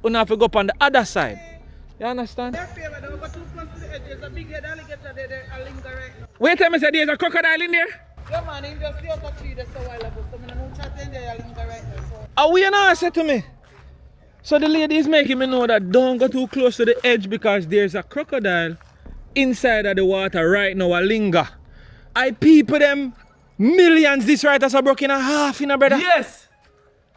una have to go up on the other side. You understand? Wait a minute, there's a crocodile in there? Yeah, man, he just the other tree that's a while ago, so I'm not chatting there, I linger right now. So. Oh, you know, said to me. So the lady is making me know that don't go too close to the edge because there's a crocodile inside of the water right now, a linger. I people them millions this right as a broke in a half, you know, brother. Yes!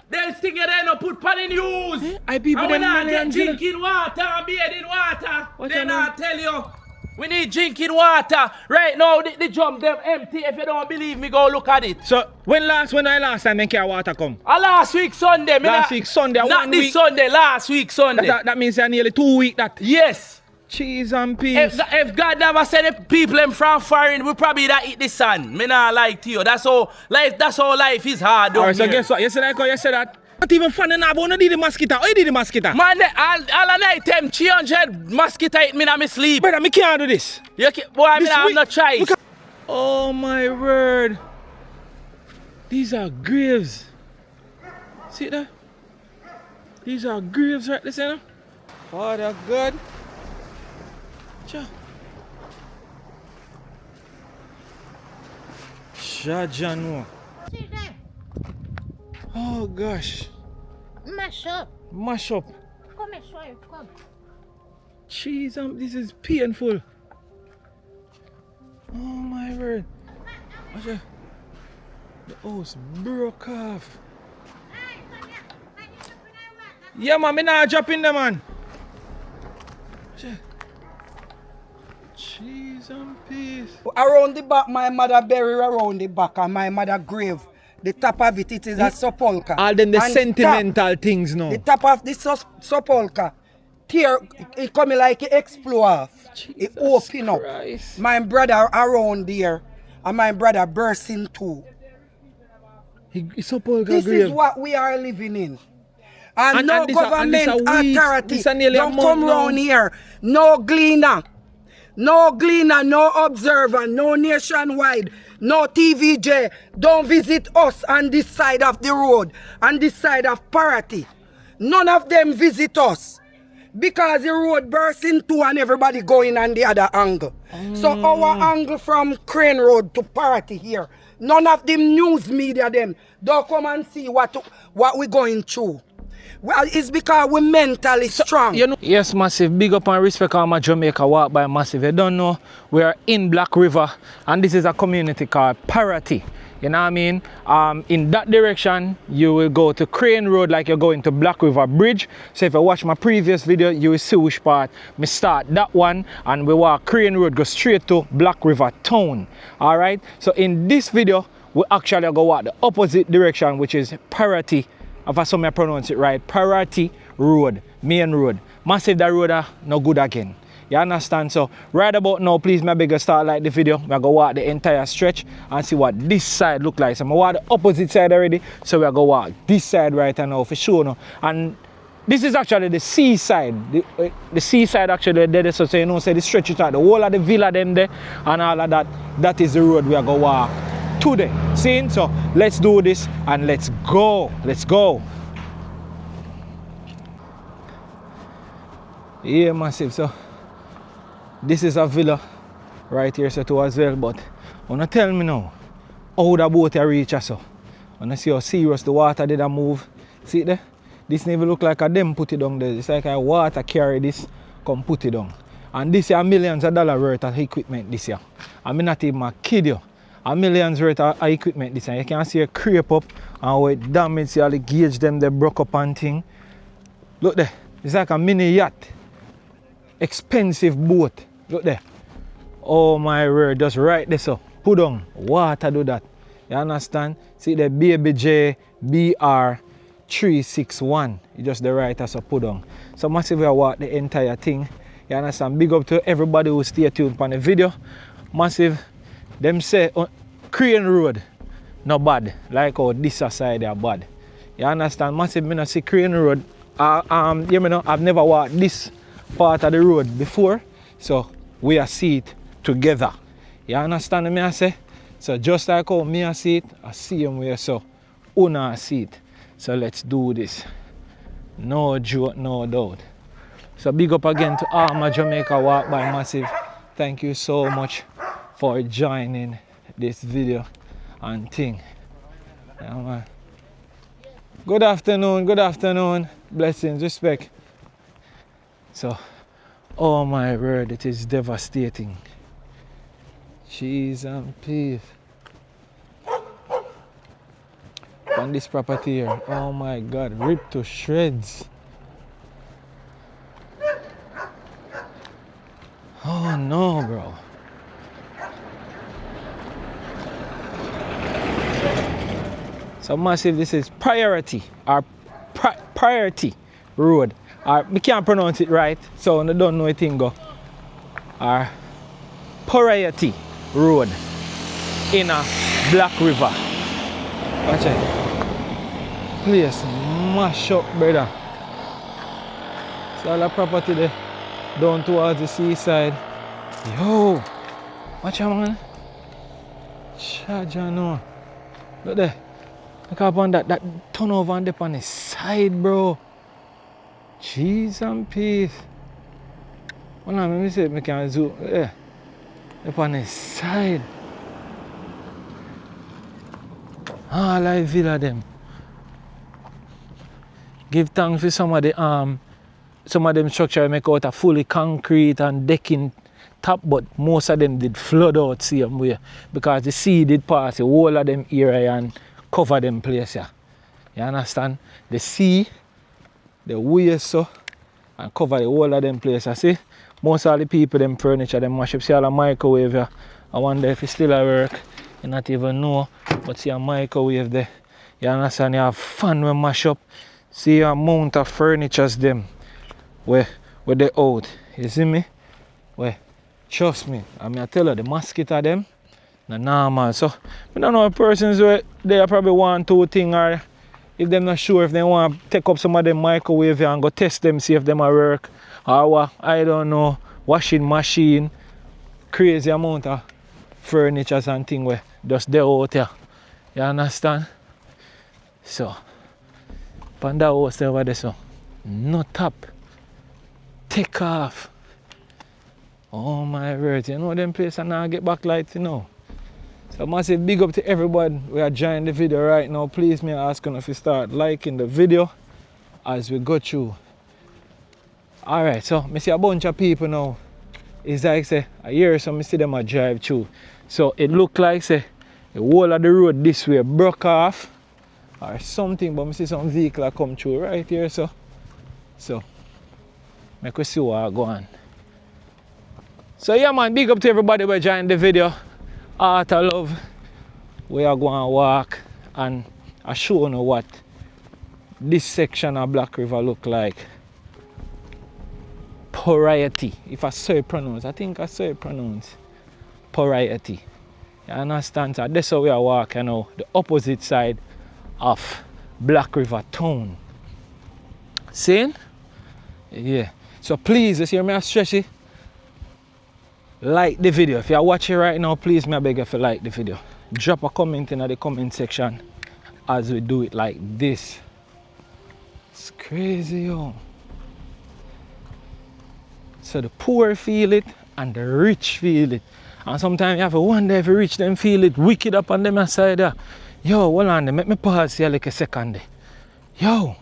They'll stick it there and put pan in use. I people them millions. Drinking water and bathing water. What Then I tell you. We need drinking water. Right now, the drum them empty. If you don't believe me, go look at it. So, when I last time carry water come? Last week Sunday. Last week Sunday, not 1 this week. Sunday, last week Sunday. That means nearly 2 weeks that. Yes. Cheese and peas. If God never send the people them from foreign, we probably not eat the sun. Me not like to you. That's how life is hard. Alright, so guess what? Yesterday you said that. Not even fun enough, but did the mosquito. Oh, you did the mosquito. Man, all night them 300 mosquito eat me in my sleep. Brother, me can't do this. Boy, I mean, I'm not trying. Oh my word. These are graves. See that? These are graves right there, you know? Father God. Shajano. See there? Oh gosh. Mash up. Mash up. Come and show you, come. Jeez, this is painful. Oh my word. Watch it. The house broke off. Yeah man, me not drop in there man. Watch it. Cheese and peas. Around the back, my mother buried around the back, and my mother grave. The top of it is a sepulchre. All them the And sentimental things now. The top of the sepulchre, tear, it coming like it explode off. It open up. Christ. My brother around there, and my brother bursting too. He sepulchre This grave. is what we are living in. And no this government a week. authority This a nearly a don't month come now. round here. No gleaner. No gleaner, no observer, no nationwide, no TVJ. Don't visit us on this side of the road, on this side of Parity. None of them visit us. Because the road bursts into and everybody going on the other angle. So our angle from Crane Road to Parity here, none of them news media them don't come and see what we're going through. Well, it's because we're mentally strong. You know, yes, massive. Big up and respect all my Jamaica Walk By massive. You don't know, we are in Black River and this is a community called Parity. You know what I mean? In that direction, you will go to Crane Road like you're going to Black River Bridge. So if you watch my previous video, you will see which part. Me start that one and we walk Crane Road, go straight to Black River Town. Alright? So in this video, we actually go walk the opposite direction, which is Parity. If I saw me pronounce it right, Parity Road, main road. Massive that road are no good again. You understand? So right about now, please my beg you start like the video. I go walk the entire stretch and see what this side look like. So I walk the opposite side already. So we go walk this side right now for sure now. And this is actually the seaside. The seaside actually there. So you know, say the stretch it out, the whole of the villa them there and all of that. That is the road we are go walk today. See? So let's do this and let's go. Let's go. Yeah, massive. So this is a villa right here so too as well, but wanna tell me now how the boat reach us so. Wanna see how serious the water did move. See it there? This never look like a them put it down there. It's like a water carry this, come put it down. And this is millions of dollars worth of equipment this year. I'm not even a kid you. A millions worth of equipment this year. You can see a creep up and how it damaged, see all the gauge them they broke up and thing. Look there. It's like a mini yacht. Expensive boat. Look there. Oh my word, just right there so. Put on. Water do that. You understand? See the Baby J BR 361. You just the right so put on. So massively I walk the entire thing. You understand? Big up to everybody who stay tuned on the video. Massive. Them say Crane Road not bad. Like how this side are bad. You understand? Massive me not see Crane Road. You know, I've never walked this part of the road before. So we are see it together. You understand me I say? So just like how me I see it, I see him where so una see it. So let's do this. No joke, no doubt. So big up again to all my Jamaica Walk By Massive. Thank you so much for joining this video and thing. Yeah, man. Good afternoon. Blessings, respect. So, oh my word, it is devastating. Cheese and peas. On this property here, oh my God, ripped to shreds. Oh no, bro. So massive, this is priority or priority road. Or we can't pronounce it right, so I don't know a thing go. Or priority road in a Black River. Watch it. Place mash up, brother. So all the property there down towards the seaside. Yo, watch out, man. Charge no. Look there. Look up on that turnover on the side, bro. Cheese and peas. Hold on, let me see if I can zoom. Yeah. Up on the side. All I villa them. Give thanks for some of them structure make out of fully concrete and decking top, but most of them did flood out same way because the sea did pass the whole of them area and cover them place here. You understand? The sea, the waves so and cover the whole of them place. I see most of the people them furniture them mash up. See all the microwave here. I wonder if it's still at work. You not even know. But see a microwave there. You understand? You have fan when mash up. See a amount of furnitures them where they out. You see me? Where trust me, I tell you the mosquito them not normal. So I don't know if persons where they probably want two things, or if they're not sure if they want to take up some of them microwave and go test them, see if them are work, or what, I don't know, washing machine, crazy amount of furnitures and things where just they out here. You understand? So Panda house over there, so no top. Take off. Oh my word, you know them place and now get back lights, you know. So massive big up to everybody we are joining the video right now. Please me ask you if you start liking the video as we go through. Alright, so I see a bunch of people now. It's like say I hear some I see them a drive through. So it look like say the whole of the road this way broke off or something, but I see some vehicle come through right here, so make we see what go on. So yeah man, big up to everybody who joined the video. Art of Love. We are going to walk and I show you what this section of Black River look like. Priority. If I say pronounce, I think I say pronounce. Priority. You understand? So that's how we are walking now. The opposite side of Black River town. See? Yeah. So please, you see me stretch it. Like the video. If you're watching right now, please me beg you to like the video. Drop a comment in the comment section as we do it like this. It's crazy, yo. So the poor feel it and the rich feel it. And sometimes you have to wonder if the rich them feel it wicked up on them side there. Yo, hold on, make me pause here like a second there. Yo,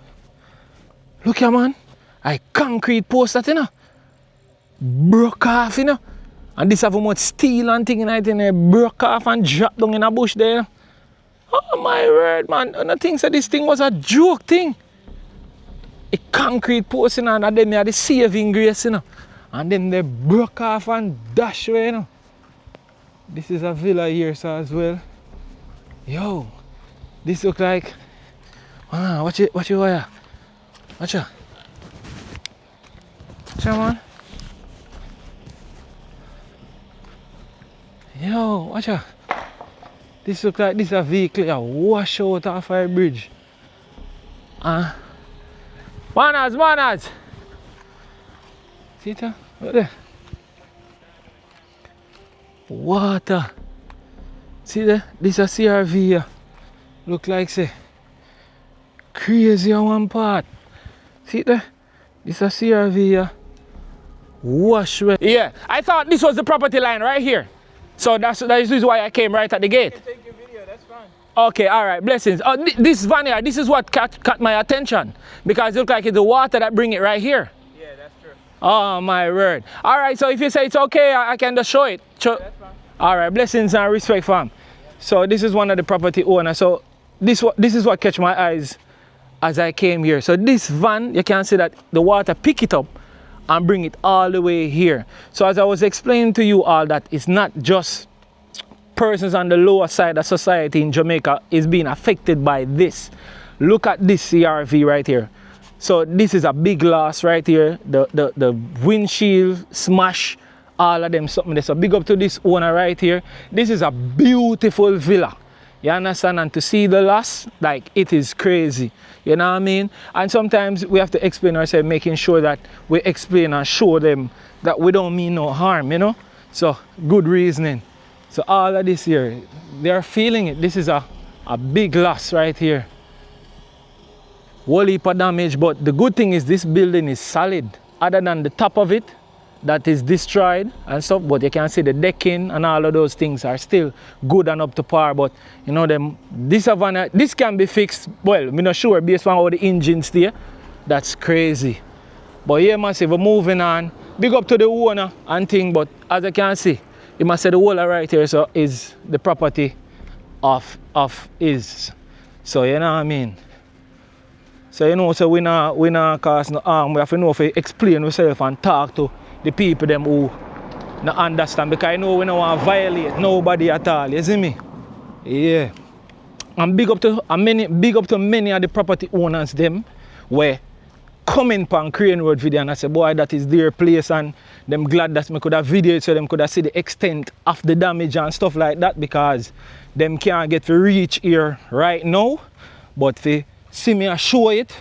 look here, man. I concrete post that, you know. Broke off, you know. And this have a much steel and thing in it, and it broke off and dropped down in a bush there. Oh my word, man. And I think that this thing was a joke thing. A concrete post, you know, and then they had the saving grace, you know. And then they broke off and dashed away, you know. This is a villa here, so as well. Yo, this look like. Watch it wire. Watch it. Watch it, man. Yo, watch out. This look like this a vehicle a wash out off a bridge. Manners. See it? Look there. Water. See there? This a CRV here. Look like say crazy on one part. See there? This a CRV here. Wash way. Yeah, I thought this was the property line right here. So that is why I came right at the gate. Take your video, that's fine. Okay, all right, blessings. Oh, this van here, this is what caught my attention. Because it looks like it's the water that bring it right here. Yeah, that's true. Oh, my word. All right, so if you say it's okay, I can just show it. That's fine. All right, blessings and respect, fam. So this is one of the property owners. So this is what catch my eyes as I came here. So this van, you can see that the water pick it up and bring it all the way here. So as I was explaining to you all, that it's not just persons on the lower side of society in Jamaica is being affected by this. Look at this CRV right here. So this is a big loss right here. The windshield smash, all of them something there. So big up to this owner right here. This is a beautiful villa. You understand? And to see the loss, like, it is crazy. You know what I mean? And sometimes we have to explain ourselves, making sure that we explain and show them that we don't mean no harm, you know? So, good reasoning. So all of this here, they are feeling it. This is a big loss right here. Whole heap of damage, but the good thing is this building is solid. Other than the top of it, that is destroyed and stuff, but you can see the decking and all of those things are still good and up to par. But you know this can be fixed. Well, I'm not sure based on how the engine's there. That's crazy. But yeah, massive, we're moving on. Big up to the owner and thing, but as you can see, you must say the whole right here so is the property of is. So you know what I mean? So you know, so we not cause no harm. We have to know if we explain ourselves and talk to the people them who not understand, because I know we don't want to violate nobody at all, you see me? Yeah. And big up to many of the property owners them where coming on Crane Road video and I say, boy, that is their place, and them glad that me could have videoed so them could have see the extent of the damage and stuff like that, because them can't get to reach here right now. But if see me and show it,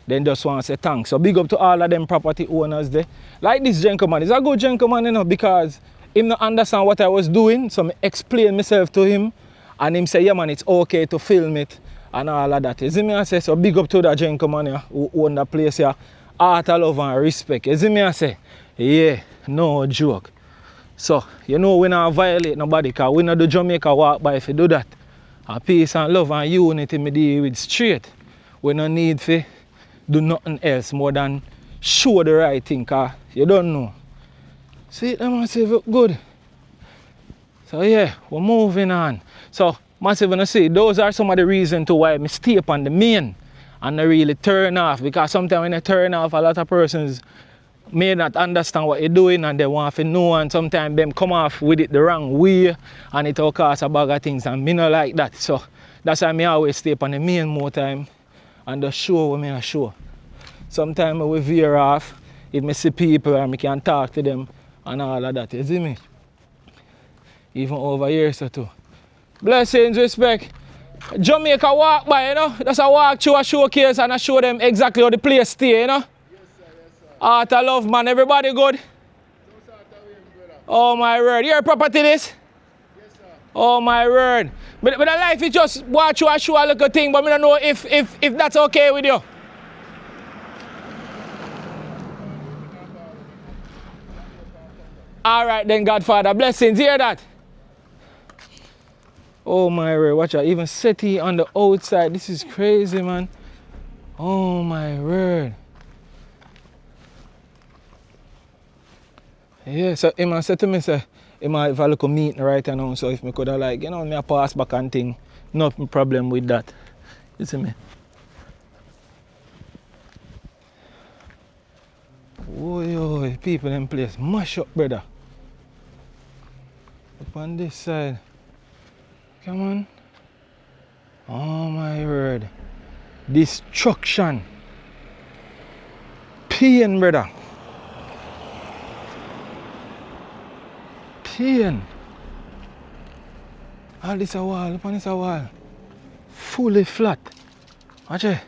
then just want to say thanks. So big up to all of them property owners there. Like this gentleman, he's a good gentleman, you know, because him not understand what I was doing, so I explain myself to him, and him say, yeah man, it's okay to film it and all of that. You see me I say, so big up to that gentleman here who own that place here. Heart of love and respect. You see me I say, yeah, no joke. So, you know, we not violate nobody, because we not do Jamaica Walk By if you do that. And peace and love and unity me deal with straight. We no need to do nothing else more than show the right thing, because you don't know. See, that massive good. So yeah, we're moving on. So massive, when I say those are some of the reasons to why I stay up on the main and I really turn off, because sometimes when I turn off, a lot of persons may not understand what you're doing and they want to know, and sometimes them come off with it the wrong way and it will cause a bag of things, and me not like that. So that's why I always stay up on the main more time and the show what I show. Sometimes I will veer off if I see people and I can talk to them and all of that, you see me? Even over here so too. Blessings, respect. Jamaica Walk By, you know? That's a walk through a showcase and I show them exactly how the place stay, you know? Yes, sir, yes, sir. Heart of love, man. Everybody good? Oh my word. Your property this? Yes, sir. Oh my word. But the life is just watch you and show a little thing, but I don't know if that's okay with you. Alright then, Godfather. Blessings. Hear that? Oh my word. Watch out. Even city on the outside. This is crazy, man. Oh my word. Yeah, so him said to me, say, him have a little meeting right now, so if me could have like, you know, me a pass back and thing, no problem with that. You see me? Oh, people in place, mash up, brother. Up on this side. Come on. Oh my word. Destruction. Pain, brother. Pain. All this a wall, upon this a wall. Fully flat. Watch it.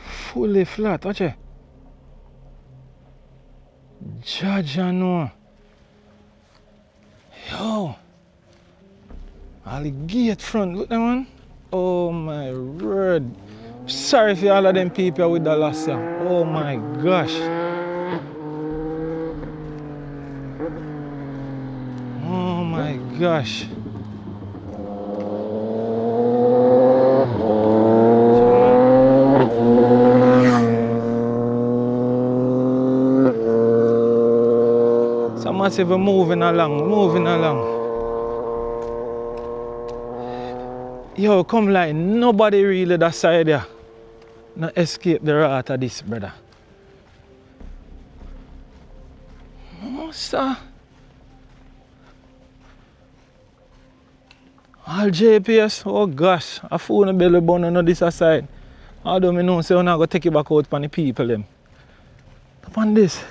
Fully flat, watch it. Jaja no. Yo. All the gate front, look that one. Oh my word. Sorry for all of them people with the loss. Yeah. Oh my gosh. Oh my gosh. So massive moving along. Yo, come like nobody really that side there. No escape the wrath of this, brother. Oh, sir. All JPS, oh gosh, I fool in belly bun on this side. Although I know say I'm not going to take it back out for the people them. Upon this,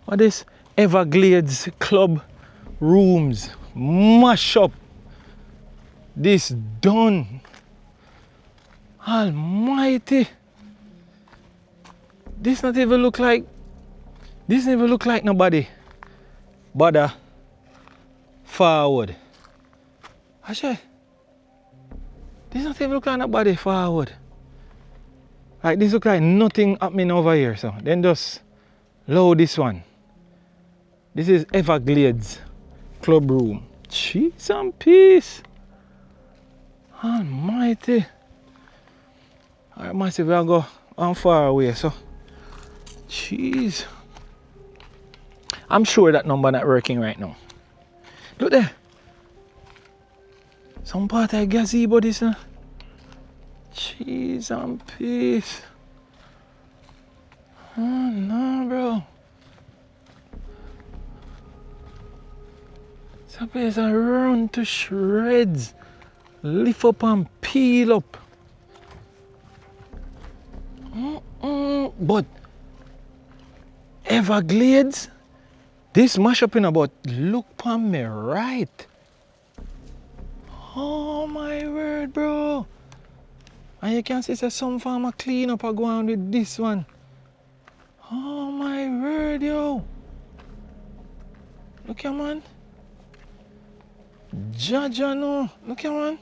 what this Everglades Club rooms, mash up. This done. Almighty. This not even look like nobody. Bother forward. Actually, this not even look like nobody forward. Like this look like nothing happening over here. So then just load this one. This is Everglades Club Room. Cheese and peace. Almighty. Alright, massive, I'll go on far away, so. Jeez. I'm sure that number not working right now. Look there. Some part of gazebo this now. Cheese and peace. Oh no, bro. This place I run to shreds. Lift up and peel up. But Everglades, this mash up in about look on me right. Oh my word, bro. And you can see some farmer clean up a go on with this one. Oh my word, yo. Look here, man. Jaja, no. Look here, man.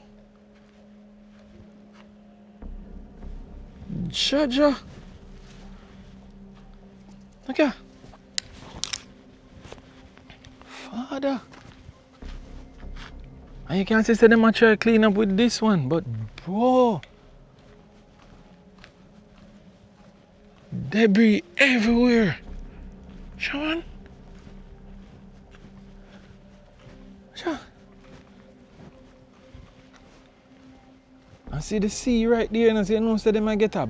Jaja. Look here. Father. And you can see them are trying to clean up with this one, but bro. Debris everywhere. Sean. Sean. I see the sea right there and I say, no, so they might get a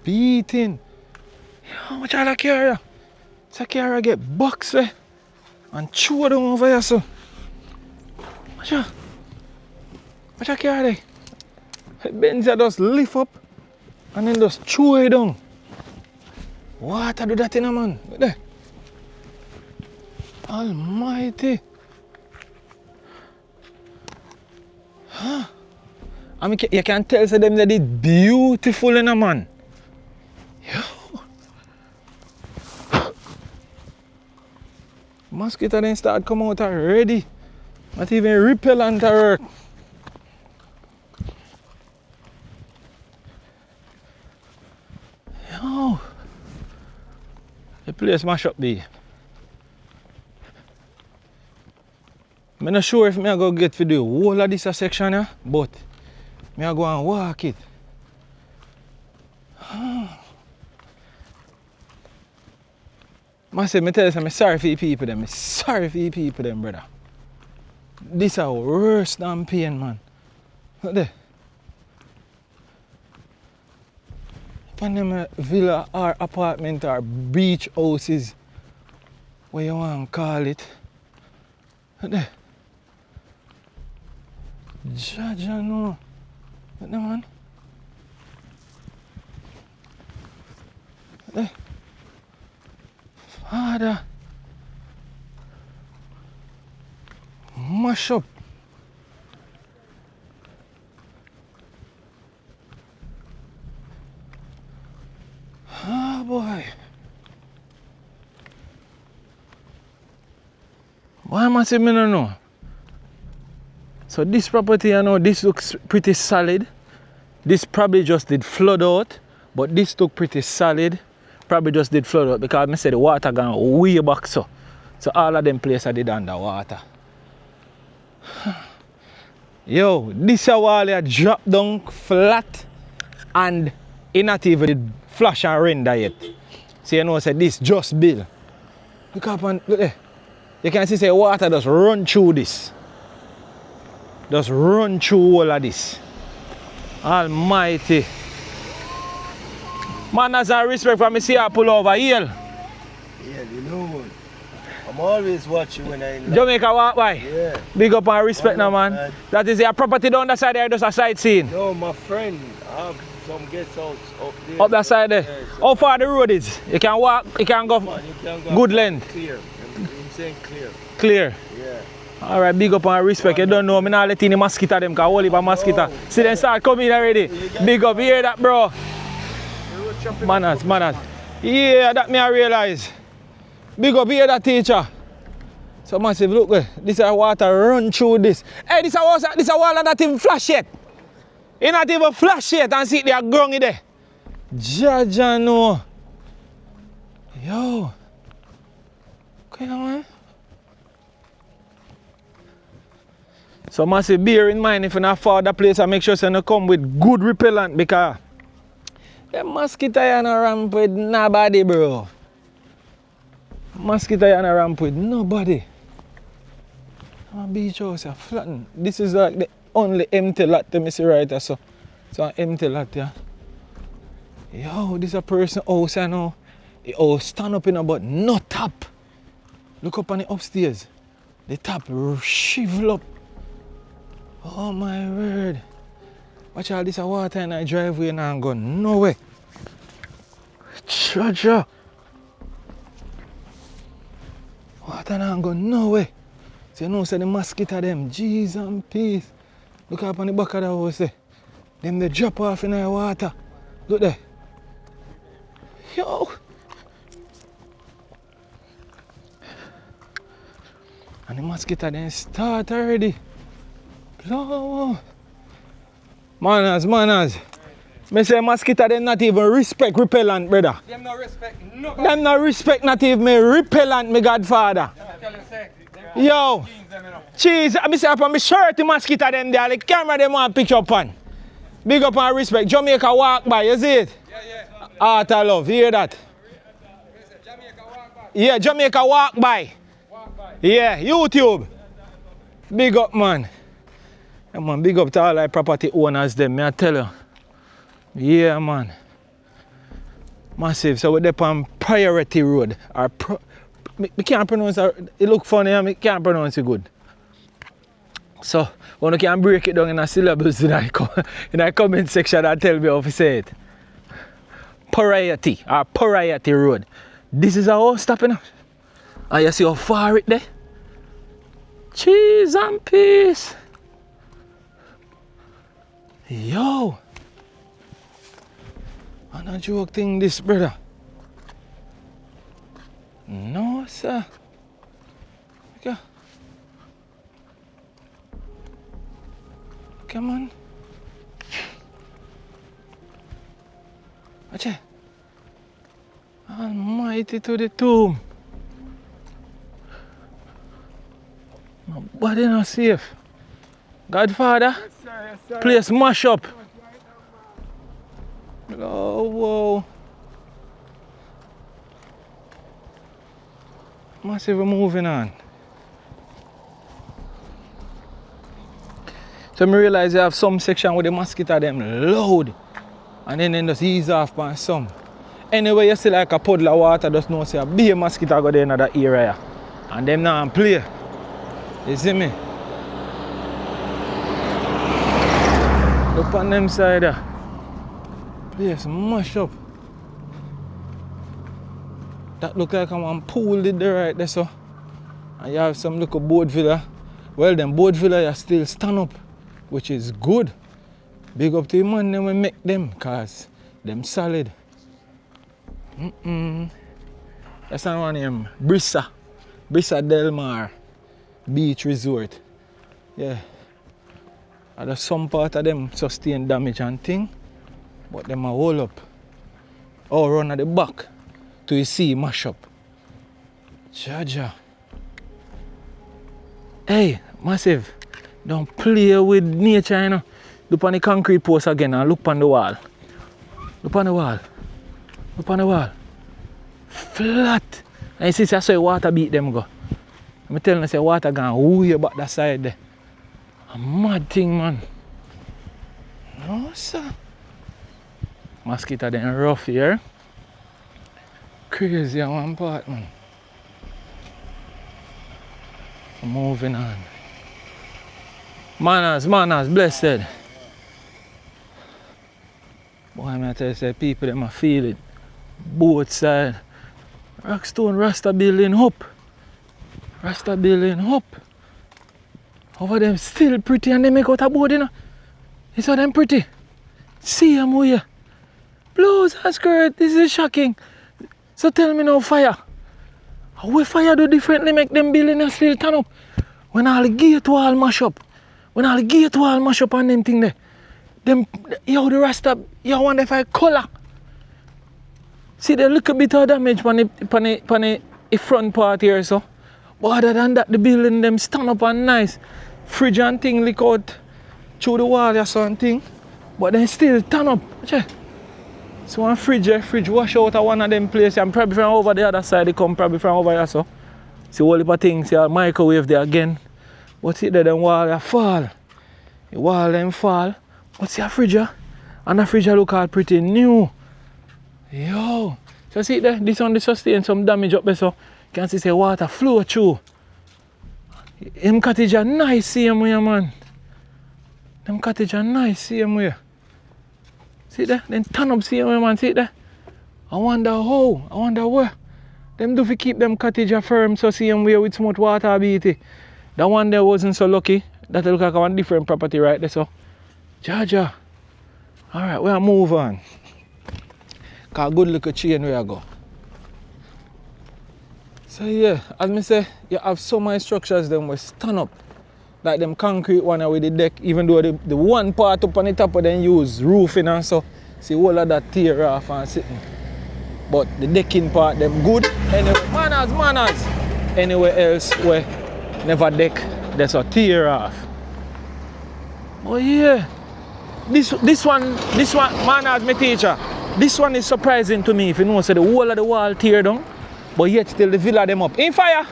beating. Yo, what y'all carry? So carry get boxed and chew them over here, so. What y'all carry? Benza just lift up and then just chew it down. Water do that in a man. Look there. Almighty. Huh? I mean, you can tell them that it's beautiful in a man. Yo. Mosquito then start come out already. Not even repellent to work. Yo. The place mash up be. I'm not sure if I go get to the whole of this section here, but I go and walk it. I say, I tell you, I'm sorry for you people them. I'm sorry for you people them, brother. This is worse than pain, man. Look there. Upon them villa or apartment or beach houses, what you want to call it. Look there. Jaja, no. Look there, man. Look there. Father. Mash up. Ah, boy. Why am I saying I don't know? So this property, I know this looks pretty solid. This probably just did flood out But this took pretty solid. Probably just did flood out because I said the water gone way back so. So all of them places I did underwater. Yo, this wall here drop down flat and it not even did flash and render yet. So you know say this just built. Look up and look there. You can see say water just run through this. Just run through all of this. Almighty. Man, as a respect for me, see I pull over here. Yeah, you know what? I'm always watching when I'm Jamaica Walk By. Yeah. Big up and respect now, man. That is your property down that side there, just a sightseeing. No, my friend, I have some guest house up there. Up that side there. Yeah, so How far the road is? You can walk, you can go, man, you can go good length. Clear. I'm saying clear. Clear. Yeah. Alright, big up and respect. You don't know, me not let any mosquito them, because only by mosquito. See them start coming already. Big up, you hear that, bro? Manners. Yeah, that me I realize. Big up, you hear that, teacher? So massive, look there. This is water run through this. Hey, this is a wall not even flash yet. It not even flash yet and see they are growing there. Jaja no. Yo. Okay, man. So massive, bear in mind if you not follow that place and make sure you come with good repellent because the mosquito you not ramp with nobody, bro. Mosquito you not ramp with nobody. My beach house is flattened. This is like the only empty lot to me see right there, so. It's an empty lot here. Yo, this is a person house I know. The house stand up in about no tap. Look up on the upstairs. The tap shrivel up. Oh my word. Watch all this water in the driveway and I'm going nowhere. Cha. Water now going nowhere. So you know say the mosquito them, jeez and peace. Look up on the back of the house there. Them they drop off in the water. Look there. Yo. And the mosquito then start already. Blow. Manners. Me say mosquito them not even respect repellent, brother. Them no respect nobody. Them not respect not even me repellent, me godfather. Yo. Cheese, I say upon my shirt the mosquito them there, the camera them want picture up on. Big up and respect. Jamaica Walk By, you see it? Yeah. Art of love, you hear that? Jamaica Walk By. Yeah, Jamaica Walk By. Yeah, YouTube. Big up, man. Yeah, man, big up to all our property owners them, I tell you. Yeah, man. Massive. So we're there on Priority Road. Me can't pronounce it. It look funny, I can't pronounce it good. So, when you can break it down in a syllables in the comment section and tell me how to say it. Priority Road. This is our stopping up. And you see how far it there? Cheese and peace. Yo. I'm not joke thing this, brother. No, sir. Okay. Come on. Watch it. Almighty to the tomb. My body not safe. Godfather, Yes, sir. place mash up. Oh, whoa. Massive moving on. So I realize you have some section where the mosquito them loud. And then just ease off by some. Anyway, you see like a puddle of water, just know say a big mosquito go there in that area. And them now play. You see me? Look on them side there. Place mash up. That look like one pool did there right there, so. And you have some little boat villa. Well, them boat villa you still stand up, which is good. Big up to the man them we make them, cause them solid. That's another name, Brissa Del Mar Beach Resort. Yeah. And some part of them sustain damage and thing, but them a hold up. Oh, run at the back to you see mash up. Jaja. Hey, massive. Don't play with nature, you know. Look on the concrete post again and look on the wall. Look on the wall. Look on the wall. Flat. And you see, that's why water beat them go. I'm telling you, say water gone way back that side there. A mad thing, man. No, sir. Mosquito then rough here. Crazy on one part, man. Moving on. Manners, blessed. Boy, I tell you, say people them a feel it. Both sides. Rockstone, Rasta building up. Rasta building up. Over them still pretty and they make out a board, you know. You saw them pretty. See them here. Blows and skirt, this is shocking. So tell me now, fire. How fire do differently make them building still turn up? When all the gate wall mash up. When all the gate wall mash up on them thing there. Them, yo, the Rasta, you wonder if I color. See the little bit of damage on the front part here, so. But other than that, the building them stand up and nice. Fridge and thing leak out through the wall or something. But they still turn up. Check. So one fridge wash out of one of them places and probably from over the other side they come probably from over here, so. See all the things, see a microwave there again. But see there them wall they fall. The wall them fall. But see a fridge here. And the fridge look all pretty new. Yo. So see there, this one they sustain some damage up there, so you can see water flow through. Them cottage are nice same way, man. Them cottage are nice same way. See there? Then turn up same way, man. See there? I wonder how. I wonder where. Them do fi keep them cottage firm so same way with smooth water beat it. That one there wasn't so lucky. That look like one different property right there, so. Jaja. Alright, we'll move on. Cause good little chain where I go. So yeah, as me say, you have so many structures them will stand up. Like them concrete one with the deck, even though the one part up on the top of them use roofing and so. See all of that tear off and sitting. But the decking part them good. Anyway, manners. Anywhere else where never deck, there's a tear off. Oh yeah. This one, manners, my teacher. This one is surprising to me if you know, so the whole of the wall tear down, but yet still the villa them up. In fire, yeah.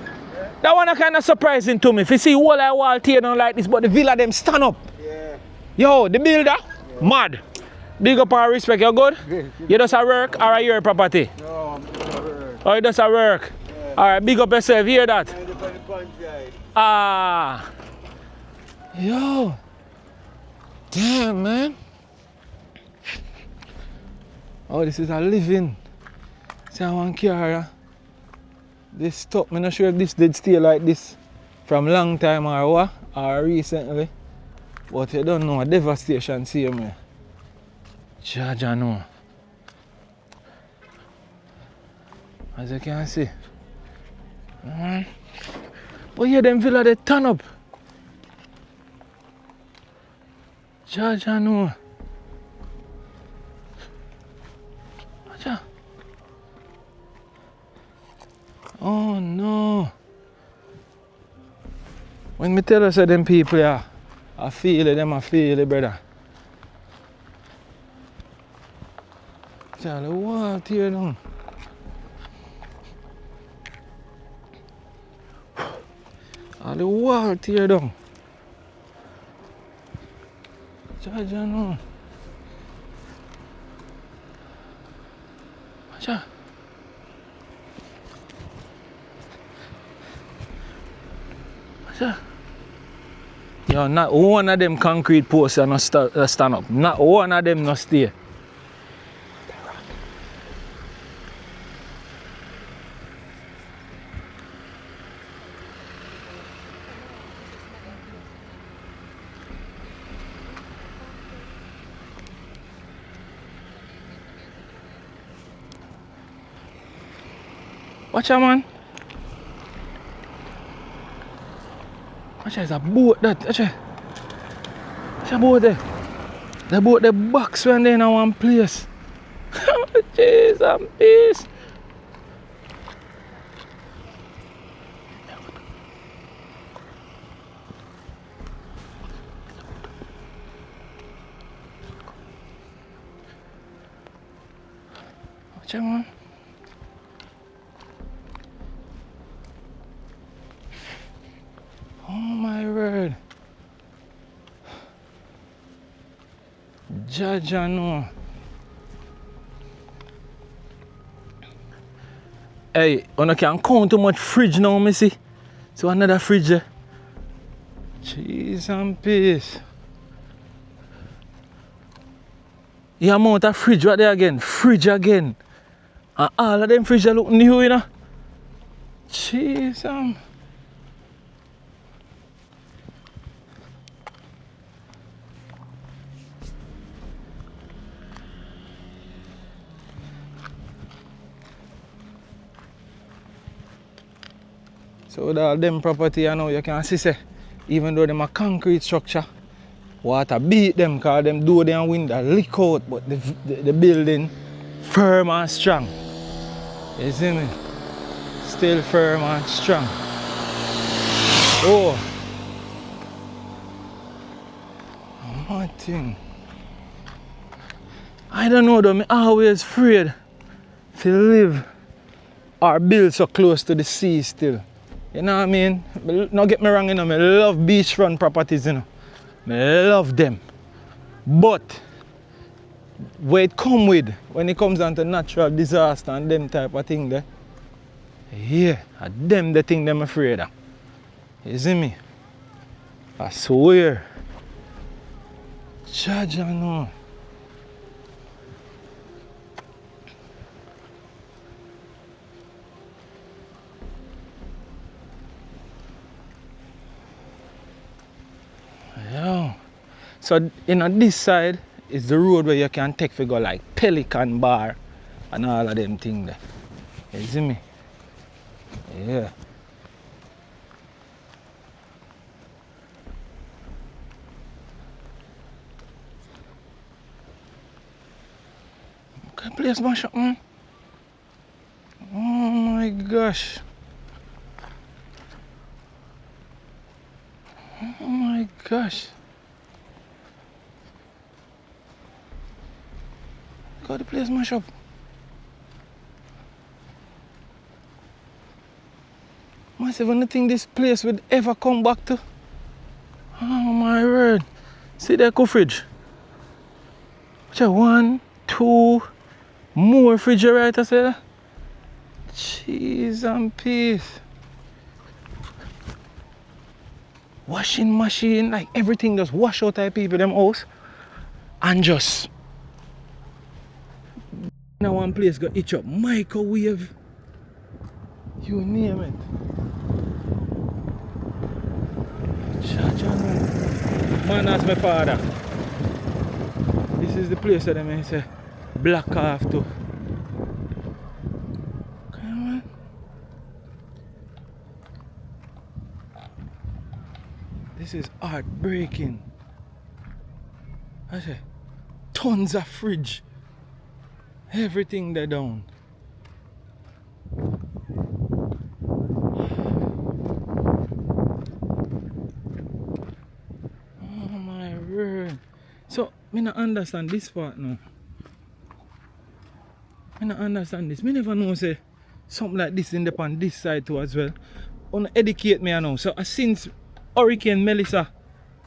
That one kind of surprising to me. If you see whole of the wall tear down like this, but the villa them stand up. Yeah. Yo, the builder, mad. Big up and respect, you good? Good. You just a work or your property? No, I'm just a work. Oh, you just a work? Yeah. Alright, big up yourself, you hear that? Ah. Yo. Damn, man. Oh, this is a living. See, I want car. This stuff, I'm not sure if this did stay like this from long time or what, or recently. But you don't know, a devastation same way. Jaja no. As you can see. But yeah, them villa they turn up. Jaja no. Jaja. Oh no. When me tell us that them people yeah, I feel it, brother. Charlie, what here now? All the wall tear down. Jaja no. Jaja. Jaja. Yo, not one of them concrete posts are not stand up. Not one of them not stay. Watch out, man. Watch out, it's a boat that. Watch out. It's a boat there. The boat, the box when they in one place. Jeez and peace. Watch out, man. Oh my word. Jaja no. Hey, you can count how much fridge now, me see. So another fridge there. Cheese and peace. The amount of fridge right there again. Fridge again. And all of them fridge look new, you know. Cheese and... So with all them property, you know, you can see say, even though them a concrete structure, water beat them because them door and window leak out, but the building firm and strong. You see me? Still firm and strong. Oh, one thing. I don't know though, I'm always afraid to live or build so close to the sea still. You know what I mean? Don't get me wrong, you know, I love beachfront properties, you know. I love them. But where it come with, when it comes down to natural disaster and them type of thing there, yeah, them the thing them afraid of. You see me? I swear. Jaja no. Yeah. So this side is the road where you can take for go like Pelican Bar and all of them things there. You see me? Yeah. Okay, place mash up, man. Oh my gosh. Oh my gosh. Got the place mash up. Massive, I don't think this place would ever come back to. Oh my word. See that fridge. So 1, 2 more refrigerators there. Cheese and peace. Washing machine, like everything just wash out of people them house and just now one place got itch up, microwave, you name it. Man, that's my father. This is the place that I say black off to. Come on. This is heartbreaking. I say, tons of fridge. Everything there down. Oh my word. So, I don't understand this part now. I don't understand this. I never know say something like this in the on this side too as well. Want to educate me now. So since Hurricane Melissa,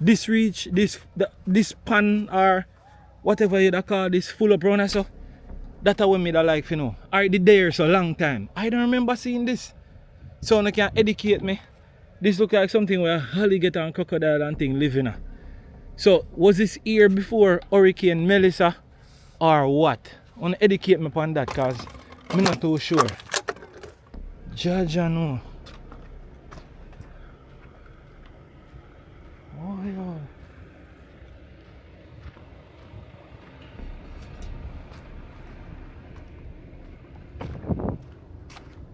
this reach, this pan or whatever you call this full up runner, so that's what me like, you know. I did there so long time. I don't remember seeing this. So you can educate me. This look like something where alligator and crocodile and thing live in. So was this here before Hurricane Melissa or what? I want to educate me upon that because I'm not too sure. Jaja no. Oh yeah.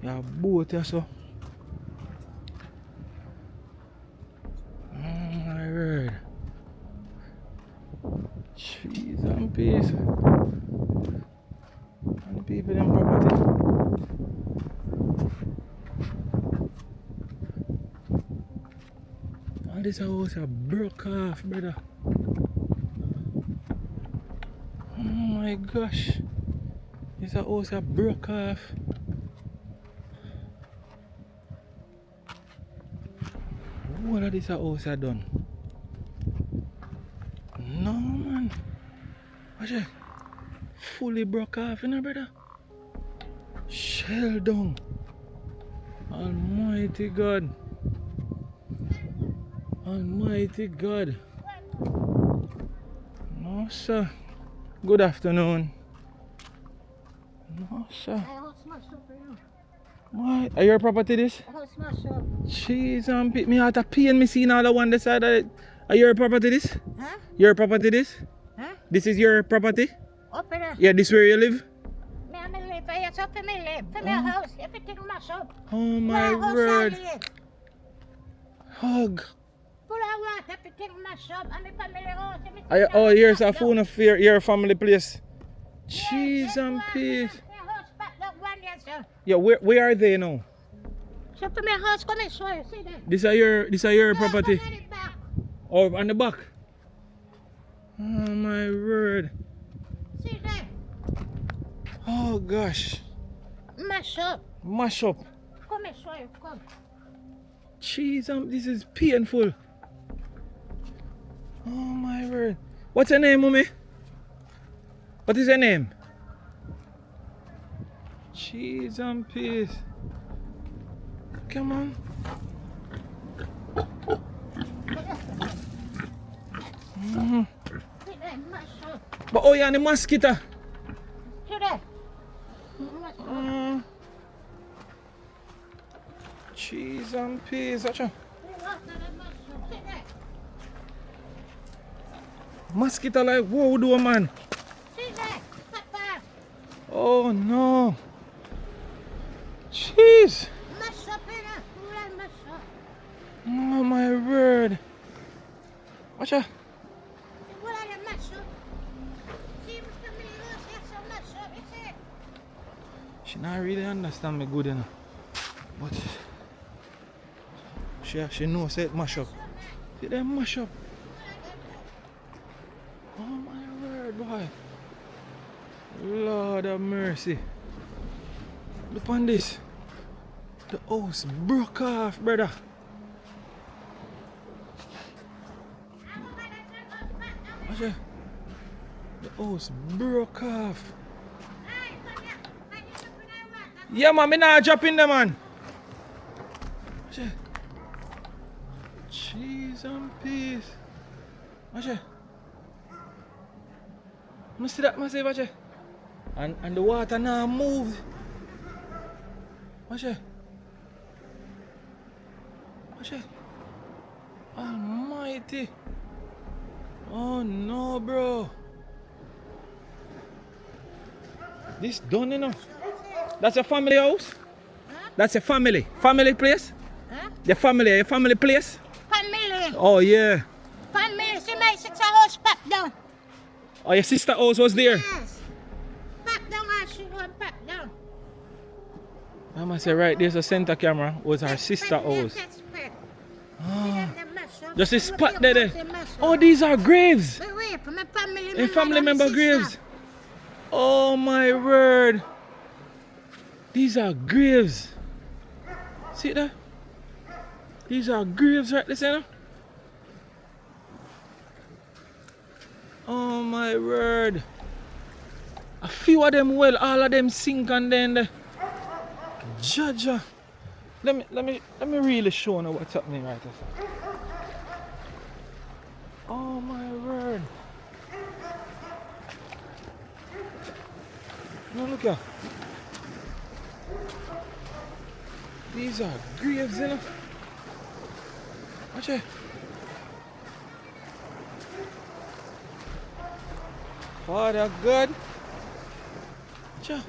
Yeah, boat here so. My word. Cheese and peace. And All this house are broke off, brother. Oh my gosh. This house are broke off. What are this house are done? No man. Watch it. Fully broke off, you know, brother. Shell down. Almighty God. Almighty God. No, sir. Good afternoon. No, sir. I hope smash up for you. What? Are your property this? I hope smash up. Jeez, me out of pain me seeing all the one this side of it. Are your property this? Huh? Your property this? Huh? This is your property? Up there. Yeah, this where you live? Me and me live. It's up for me live. For me house. Everything mash up. Oh my word. Hug. Full of water. Everything mash up. And the family house. Oh, here's a phone of your family place. Cheese and peas. Yeah, where are they now? So for me house, come and show you. See that? This are your property. Come on the back. Oh, on the back. Oh my word. See that? Oh gosh. Mash up. Mash up. Come and show you. Come. Jeez, this is painful. Oh my word. What's your name, mommy? What is your name? Cheese and peas. Come on. See that? Mash up. But oh yeah, the mosquito. See that? Mash up. Cheese and peas. Watch out. See water that mash up. See that? Mosquito like whoa, do a man. See that? Papa. Oh no. Jeez. Mash up in there. Who like mash up? Oh my word. Watch out. What are the mash up? See if the family house has some mash up. It's it. She not really understand me good enough. But she knows it mash up. See them mash up. Oh my word, boy. Lord have mercy. Look on this. The house broke off, brother. Watch it. The house broke off. Yeah, man, me not dropping them, man. Watch it. Cheese and peas. Watch it. You see that massive, watch it. And the water now moved. Watch it. Watch it. Almighty. Oh no, bro. This done enough. That's a family house? Huh? That's a family place? Huh? Your family place? Family. Oh yeah. Family. See my sister house packed down. Oh, your sister house was there? Yes. Packed down and she went packed down. I must say right there's a center camera was her sister house. Just a spot there. Oh, these are graves. A family member graves. Oh my word. These are graves. See that? These are graves right there, you know? Oh my word. A few of them well, all of them sink and then Jaja. Let me really show you what's happening right here. Oh my word. No, look here. These are graves, you know. Watch it. Father God. Watch out.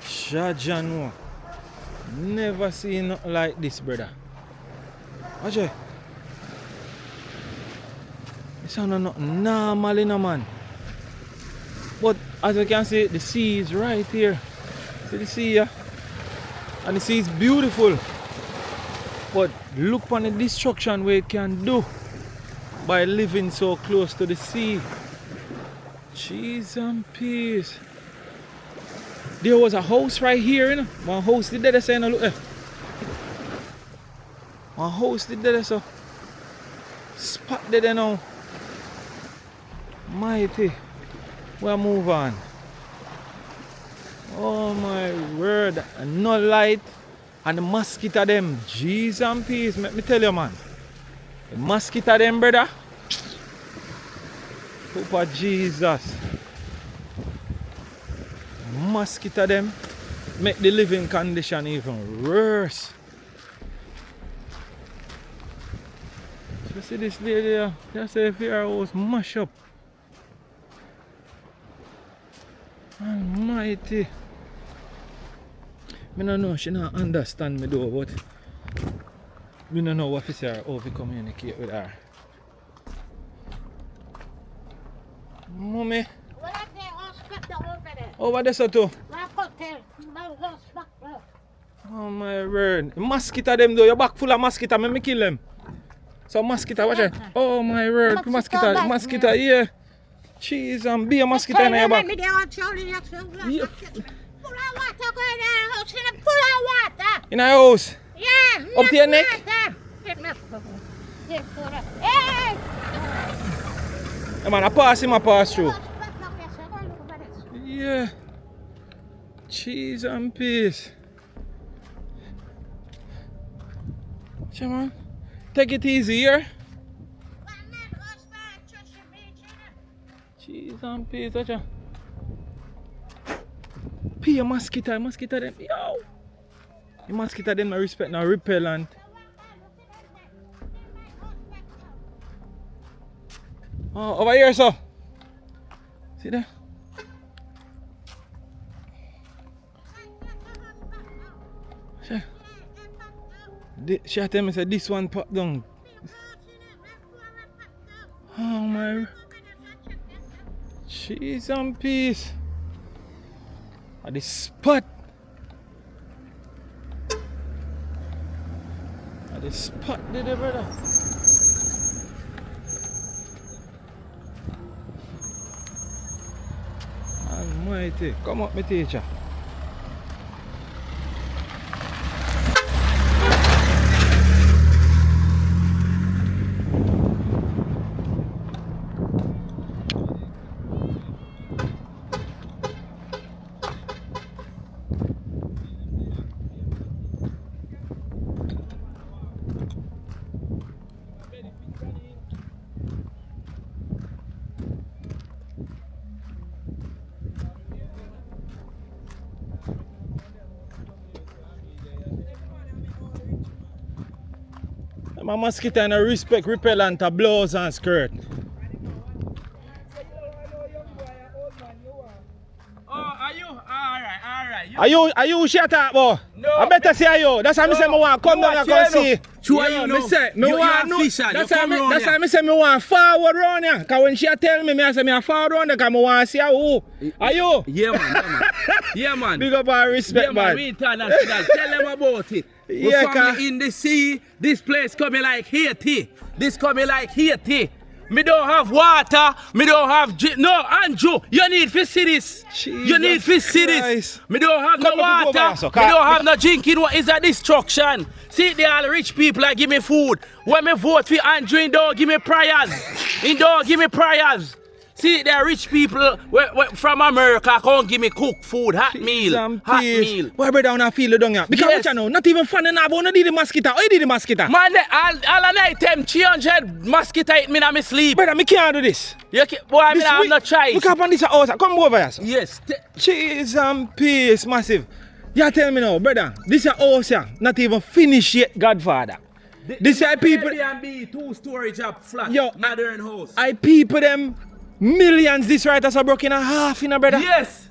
Jaja no. Never seen nothing like this, brother. Watch it. This sound not normal, you know, man. But as you can see, the sea is right here. See the sea here? And the sea is beautiful. But look on the destruction we can do by living so close to the sea. Cheese and peace. There was a house right here, you know. One house did that, say, look there. One house did that, so. Spot there now. Mighty. We'll move on. Oh my word. And no light. And the mosquito them. Jeez and peace. Let me tell you, man. The mosquito them, brother. Hope of Jesus. Mosquito them make the living condition even worse. You see this lady here? Just say if her house mash up. Almighty. I don't know, she don't understand me though, but I don't know what to say or how to communicate with her. Mommy. Over there so too. Oh my word. Mosquito them though, your back full of mosquito, me kill them. So mosquito, watch it. Oh my word, mosquito, yeah. Cheese and be a mosquito in your back. Yeah. In our house? Yeah. Up to your neck? Hey man, I pass him, I pass through. Yeah. Cheese and peace. Come on. Take it easy here. Cheese and peace, watch out. Pay a mosquito them. Yo! The mosquito them no respect, no repellent. Oh, over here, so. See there? She tell me say this one pop down. Oh my. Cheese and peace. At the spot. At the spot there, brother. Almighty. Come up, my teacher. My mosquito and I respect repellent a blouse and skirt. Oh, are you? Alright. Are you shut up, boy? No. I better say you. That's why I say I want to come down and come see. Sure you know. Me want no. That's why I say I want forward round here. Because when she tell me, I say I forward round here because I want to see who. Are you? Yeah, man. Yeah, man. Big up our respect, yeah, man. We international. Tell them about it. Yeah, family in the sea. This place coming like Haiti. This coming like Haiti. Me don't have water. Me don't have no, Andrew. You need to see this. You need to see this. Me don't have no water. Me don't have no drinking. What is a destruction? See, they all rich people that give me food. When me vote for Andrew, he don't give me prayers. He don't give me prayers. See, there are rich people from America can't give me cooked food, hot meal. Why brother I feel it down here? Because yes. What you know, not even fun enough, I don't need the mosquito. I need the mosquito. Man, all night them 300 mosquito hit me in my sleep. Brother, I can't do this. You can't, boy, I mean, I'm not trying. Look up on this house. Come over here. So. Yes. Cheese and peace, massive. You tell me now, brother, this is house here, not even finished yet, Godfather. This is people. Airbnb, 2-story job flat. Yo, modern house. I people them. Millions this right as a broken in a half, you know, brother. Yes.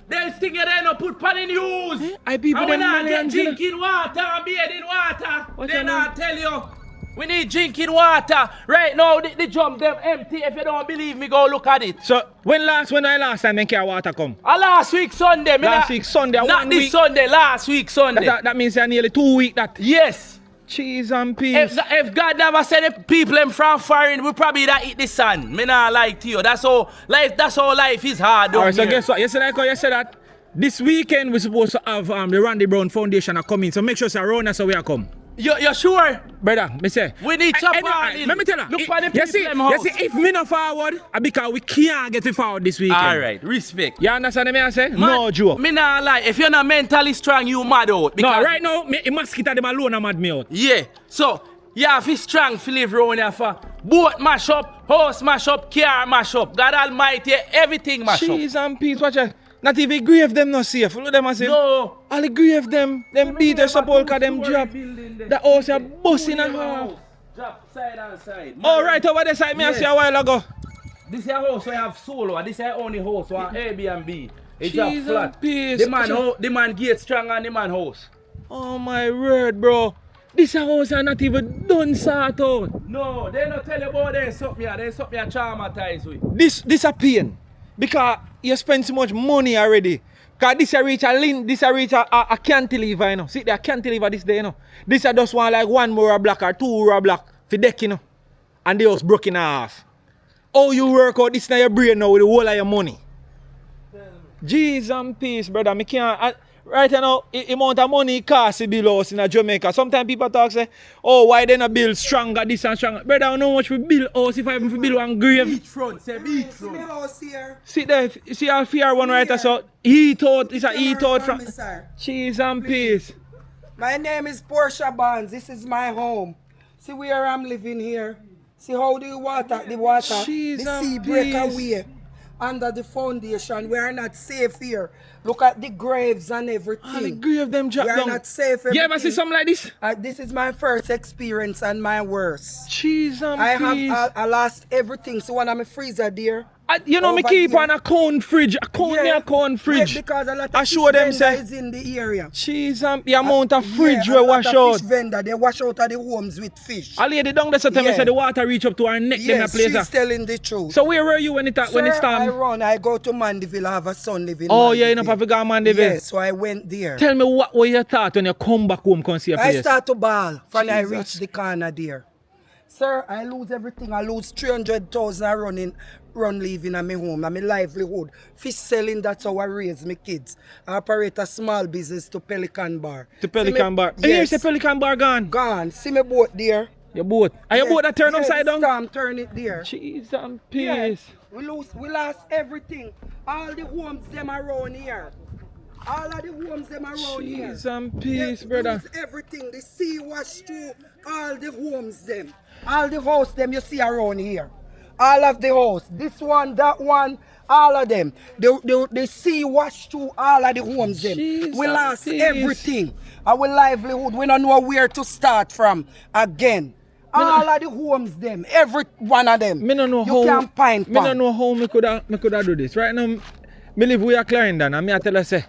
There's things they don't put pan in use. I people them millions. Get drinking water and bathing water. What they not tell you. We need drinking water. Right now, the drum them empty. If you don't believe me, go look at it. So when I last time when carry water come? Last week Sunday. Last week Sunday. Not 1 this week. Sunday. Last week Sunday. That means you're nearly 2 weeks. That. Yes. Cheese and peas. If God never send the people them from foreign, we probably that eat the sun. Me not like to you. That's how life is hard. Alright, so guess what? Yesterday that this weekend we're supposed to have the Randy Brown Foundation coming. So make sure it's around us so we are come. You're sure? Brother, me say. We need chop on in. Let me tell you. Look for the people them house. You see, if me not forward, because we can't get it forward this weekend. Alright, respect. You understand me I say? Man, No joke. Me not lie. If you're not mentally strong, you mad out. No, right now, me mosquito them alone are mad me out. Yeah. So, you have to be strong to live around here for boat mash up, house mash up, car mash up. God Almighty, everything mash up. Cheese and peas, watch it. Not even grave them not safe. Look them I say. No. All the grave them beat the sepulchre, them drop. The house are busting and half. Drop side and side. Oh, right over the side, me I see a while ago. This is a house we have solo, this is only house, one Airbnb. It drop Cheese flat. and peas. The man gate strong on the man house. Oh my word, bro. This house are not even done sort out. No, they don't tell you about there's something traumatized with. This a pain. Because you spend so much money already. Because this a reach a cantilever, you know. See, a cantilever this day, you know. This a just want like 1 more block or 2 more block for deck, you know. And the house broke in half. Oh, you work out this in your brain now with the whole of your money. Jeez and peace, brother. Me can't. Right now, the amount of money it costs to build house in Jamaica. Sometimes people talk say, oh, why they not build stronger, this and stronger. Brother, I don't know how much we build house if I even build one grave. Beachfront, say beachfront. House here. See there, see how fear one right there, so he thought, it's a he thought from Sir. cheese and peas. My name is Portia Barnes. This is my home. See where I'm living here. See how the water, Cheese the and sea break peas. away under the foundation. We are not safe here. Look at the graves and everything. All the grave them drop We are down. not safe. You ever see everything. something like this? This is my first experience and my worst. Cheese and I peas. I lost everything. So one of my freezer there. You know, me over keep here. on a cone fridge. A cone fridge. Because a lot of I show them fish say, vendor is in the area. cheese and the amount of fridge Yeah, we a lot wash of out. Fish vendor, they wash out of the homes with fish. A lady down there so tell me Yeah. say the water reach up to her neck. Yes, them she's place. telling the truth. So where were you when it Sir, I stormed? run. I go to Mandeville. I have a son living. Oh yeah, you Mandeville. know Papa go Mandeville. Yes, so I went there. Tell me what were your thought when you come back home and see a I place? start to bawl when I Jesus. reach the corner there. Sir, I lose everything. I lose 300,000 run leaving at my home, and my livelihood. Fish selling, that's how I raise my kids. I operate a small business to Pelican Bar. To Pelican Bar. Yes. Here's the Pelican Bar gone. Gone. See my boat there. Your boat. Are your Yes. boat that turn Yeah, upside the down? storm turn it there. Cheese and peas. Yes. We lost everything. All the homes them around here. All of the homes them around here. Cheese and peas, Yeah, brother. lose everything. The sea washed through all the homes them. All the house them you see around here. All of the house. This one, that one, all of them. The sea washed through all of the homes them. Jesus, We lost please. everything. Our livelihood, we don't know where to start from again. All of the homes them, every one of them. Me no know you how. can find Me no know how me coulda do this. Right now, me live with a Clarendon and me I tell her say,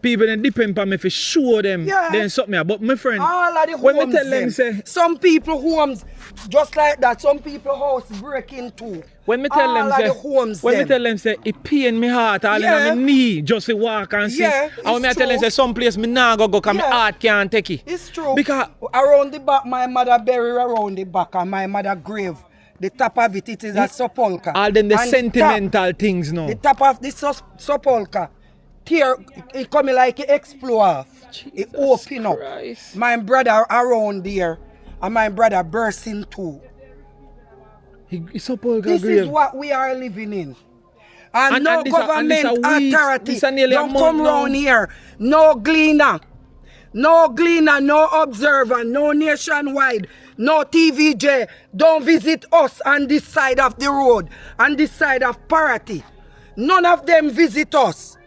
people they depend on me for show them Yeah. then something. But my friend, All of the when homes me tell them say, some people homes just like that. Some people house break into. when me tell all them of say, the homes when me them. tell them say, it pain me heart all Yeah. in my knee just to walk and see. Yeah, And when me it's I tell them true. say, some place me nah go cause my Yeah. heart can't take it. It's true. Because around the back, my mother buried around the back, and my mother grave. The top of it is a sepulchre. all them the And sentimental things now. The top of the sepulchre, tear, it coming like it explode off. It open up. Christ. My brother around there, and my brother burst into. It's up all This grave. is what we are living in. And, And- no and this a- and government this a week, authority this a nearly a don't month come now. round here. No gleaner. No gleaner, no observer, no nationwide, no TVJ. Don't visit us on this side of the road, on this side of Parity. None of them visit us.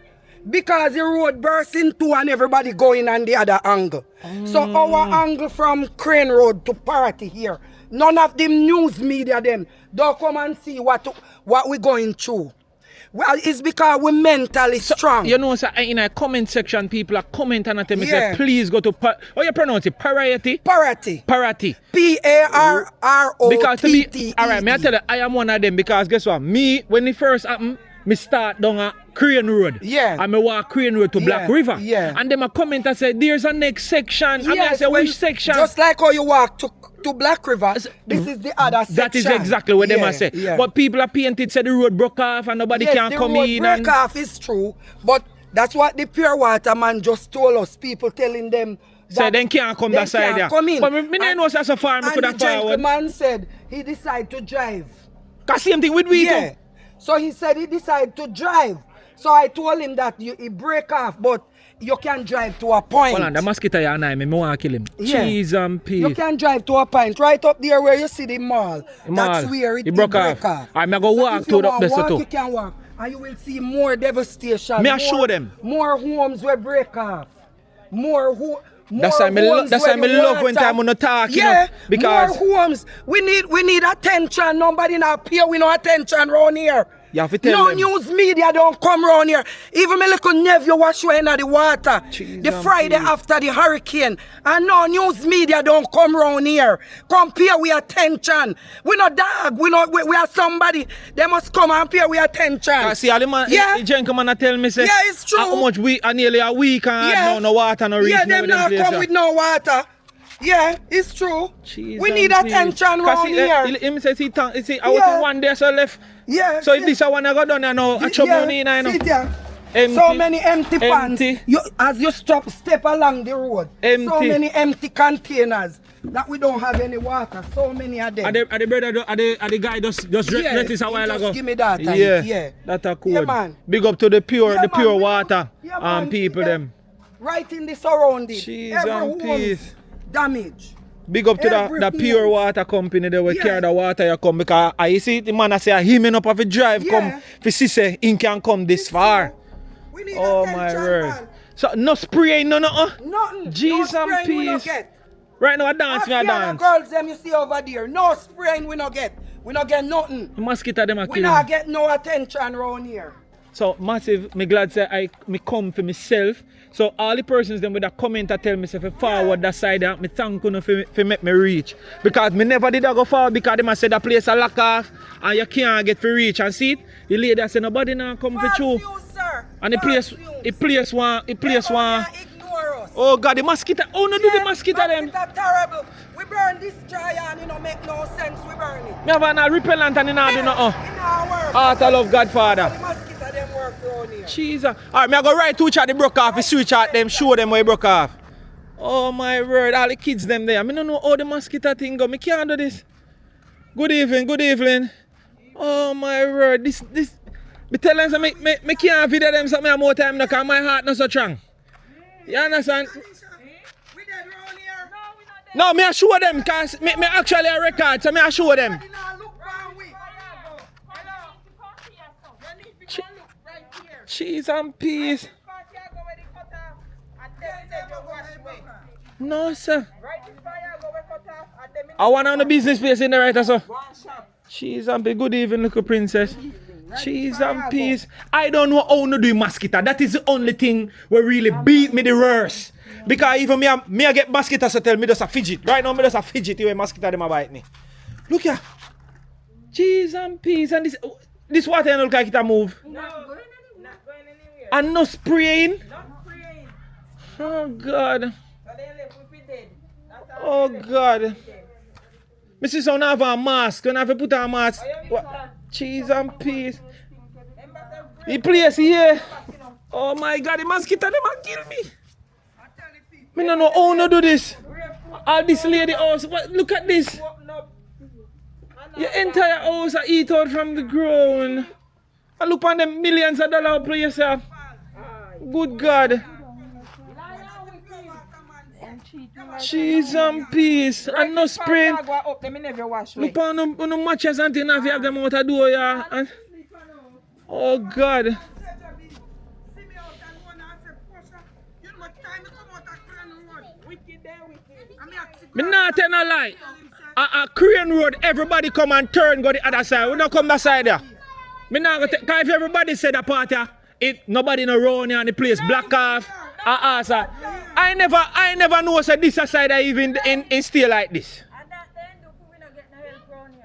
Because the road bursts into and everybody going on the other angle. So our angle from Crane Road to Parity here, none of them news media them don't come and see what we going through. Well, it's because we're mentally strong. You know, sir, in a comment section, people are commenting and tell me, Yeah. say, please go to, how you pronounce it? Parity? Parity. Parity. Parrotty. Because to be, alright, me I tell you, I am one of them because guess what? Me, when it first happened, me start down a Crane Road. Yeah. And me walk Crane Road to Black River. Yeah. And then a comment and say, there's a next section. And me I say, when- which section? Just like how you walk to Black River, this is the other section. That is exactly what them Yeah, I say. yeah. But people are painted, say the road broke off and nobody can the come road in. break And off is true, but that's what the pure water man just told us. People telling them say that they can't come they that side can't there. come in. But me don't know so far, me And could the have forward. gentleman said he decided to drive. Cause same thing with we Yeah. too. So he said he decided to drive. So I told him that he break off, but you can drive to a point. Hold on, the mosquito you and I want to kill him. Yeah. Cheese and peas. You can drive to a point right up there where you see the mall. That's Mall. where it broke break off. I'm going to walk if to you the want best walk, too. you can walk. And you will see more devastation. Me I more, show them. More homes will break off. More That's why me homes that's why where me the love when water- time on the talk, you Yeah, know, because more homes. We need attention. Nobody now pay we no attention around here. you have to tell No them. news media don't come around here. Even my little nephew was showing the water Jeez, the and Friday please. after the hurricane. And no news media don't come around here. Come pay we attention. We not dog. We are somebody. They must come and pay we attention. I see all the man, Yeah. the gentleman tell me say, Yeah, it's true. how much we nearly a week and Yeah. no water, no reach. Yeah, them not come with no water. Yeah, it's true. Jeez we and need please. attention 'Cause around he, here. Him say, I was Yeah. one day so left. Yeah. So if this I want to go down there now, I chop money in, I know. See there. Empty. So many empty pans. Empty. As you step along the road. So Empty. many empty containers that we don't have any water. So many of them. Are the brother, are the guy just Yeah, let this a he while just ago? give me that and Yeah, yeah. that a cool. Yeah, man. Big up to the pure, Yeah, the pure man, water yeah, man, people see them. Right in the surrounding. Jeez Every and home's peace. damage. Big up to Every the pure home. water company they will Yeah. carry the water you come because I see the man I say him enough of a drive Yeah. come for see say he can come this far. We need Oh my attention, word. man. So no spraying, no nothing. Nothing. Jeez no and spraying we no peace. get. Right now I dance, Ask me I the other dance. girls them you see over there. No spraying we no get. We no get nothing. The mosquito them a We kill not me. get no attention around here. So massive, me glad say me come for myself. So all the persons them with a comment that tell me say for forward that side out, me thank you for make me reach. Because me never did I go forward because them a say the place a lock off and you can't get for reach. And see it, the lady say nobody now come for you. And the place one. Ignore us. Oh God, the mosquito. Oh no, do the mosquito them. Mosquito terrible. We burn this dryer and it don't make no sense. We burn it. Me have a repellent and it not do nothing. In our work. Heart I love Godfather. The mosquito them work around here. Jesus. Alright, me I go right to chat the broke off, the switch out them, show them where it broke off. Oh my word, all the kids them there. I don't know how the mosquito thing go. Me can't do this. Good evening, good evening. Oh my word, this me tell them so me can't video them so me have more time now because my heart not so strong. You understand? We dead around here. No, me I show them because me actually a record, so me I show them. We not look round we. Cheese and peas. No, sir. I want on the business place in the right, sir. Cheese and peas. Good evening, little princess. Cheese and peas. I don't know how to do mosquito. That is the only thing where really beat me the worst. Because even me I get mosquito, so tell me just a fidget. Right now, me just a fidget when mosquito them a bite me. Look here. Cheese and peas. And this water don't look like it a move. And no spraying. Oh God. Oh God. Mrs. Son have a mask. Gonna have to put on a mask. What? Cheese and peas. The place here. Oh my God, the mosquito them a kill me. Me no know how to do this. All this lady house. What? Look at this. Your entire house are eat out from the ground. And look on them millions of dollars place. Good God. Cheese and peas and no spray. Look on the matches and things if you have them out of door, yeah. And, oh God. Me not tell no lie. A Crane Road, everybody come and turn go the other side. We don't come that side there. Me not go take, cause if everybody said a party, it nobody no round here and the place black off. Answer. I never know say this side I even in stay like this.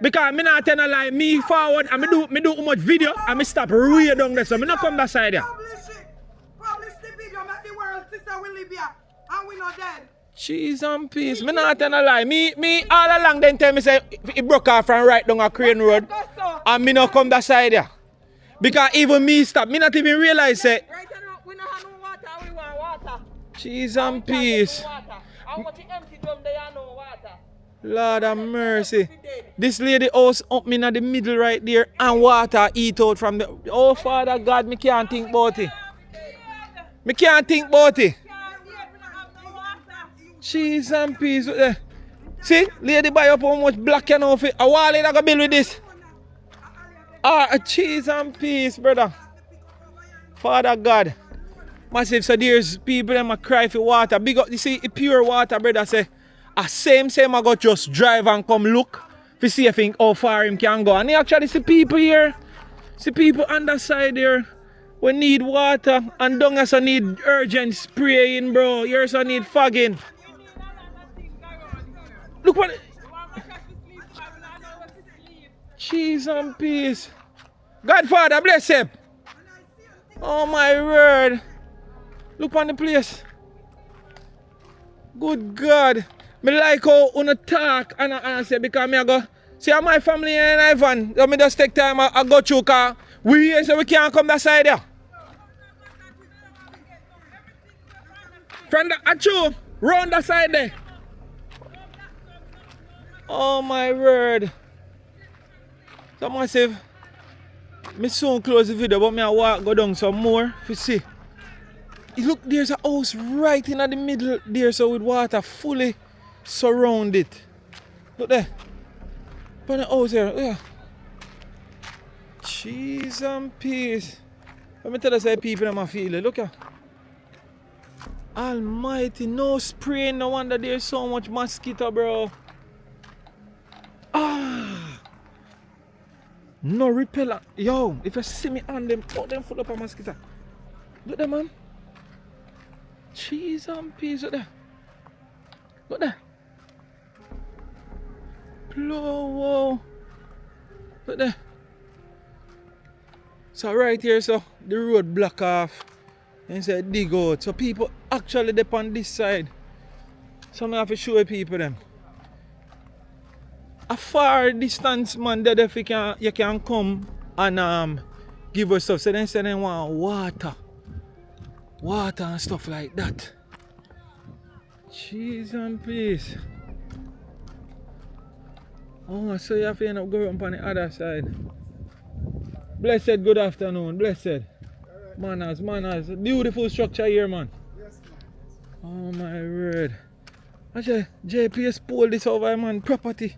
Because me not tell no lie, me forward and me do too much video and me stop way down there, so me not come that side here. Publish the video, make the world sister we live here and we not dead. Cheese and peace. Me not tell no lie. Me all along then tell me say it broke off from right down a Crane Road and me not come that side here. Because even me stop, me not even realize say Right now, we don't have no water, we want water. cheese and peace. And what you empty drum there, no water. Lord have mercy. This lady house up me in the middle right there and water eat out from the... Oh, Father God, me can't think about it. Me can't think about it. Cheese and peas. See, lady buy up how much black you know for a wall in a bill with this. Cheese and peas, brother. Father God. Massive, so there's people that cry for water. Big up, you see, pure water, brother say. Same I go just drive and come look to see if how far him can go. And he actually see people here. See people on the side here. We need water. And down also need urgent spraying, bro. You also need fogging. Look what... Cheese and peace. Godfather, bless him. Oh my word. Look on the place. Good God. Me like how you talk and I say because me I go see my family and Ivan. So me just take time I go through car. We here so we can't come that side here. From the achoo, round that side there. Oh my word. So massive. Me soon close the video but me I walk go down some more to see. Look, there's a house right in the middle there so with water fully surround it. Look there. Put the house here. Yeah. Cheese and peas. Let me tell you say people in my feeling. Look here. Almighty, no spray, no wonder there's so much mosquito, bro. No repellent. Yo, if you see me on them, put them full up of mosquito. Look there, man. Cheese and peas, look there. Look there. Whoa. Look there. So right here, so the road block off. And say dig out. So people actually dip on this side. So I have to show people them. A far distance man that if you can come and give us stuff. So then say they want water. Water and stuff like that. Cheese and peas. Oh, so you have to end up going up on the other side. Blessed good afternoon, blessed. Manners. Beautiful structure here, man. Yes, man. Oh my word. Actually, JPS pull this over, man. Property.